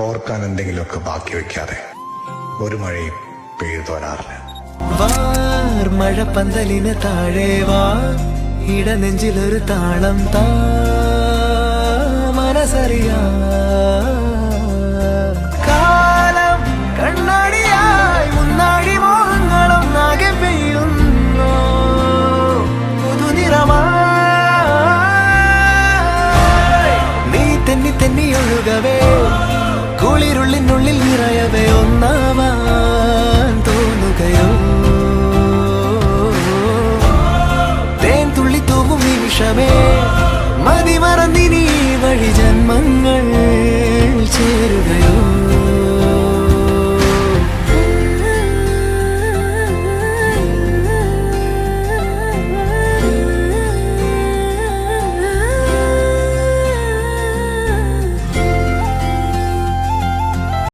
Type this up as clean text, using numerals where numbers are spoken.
ഓർക്കാൻ എന്തെങ്കിലുമൊക്കെ ബാക്കി വെക്കാതെ ഒരു മഴയും പെയ്തു വരാറില്ല. വാർ മഴ പന്തലിന് താഴെ വാ, ഇടനെഞ്ചിലൊരു താളം താ, മനസ്സറിയാ കാലം കണ്ണാടിയായി മുന്നാടി മോഹങ്ങളും നാകെ പെയ്യുന്നു പുതുനിറമായി. നീ തെന്നി തെന്നി ഒഴുകവേ, കുളിരുള്ളിനുള്ളിൽ നിറയവേ ഒന്നാവാൻ തോന്നുകയോ. തേൻ തുള്ളി തൂവും നിമിഷമേ മതി മറന്നി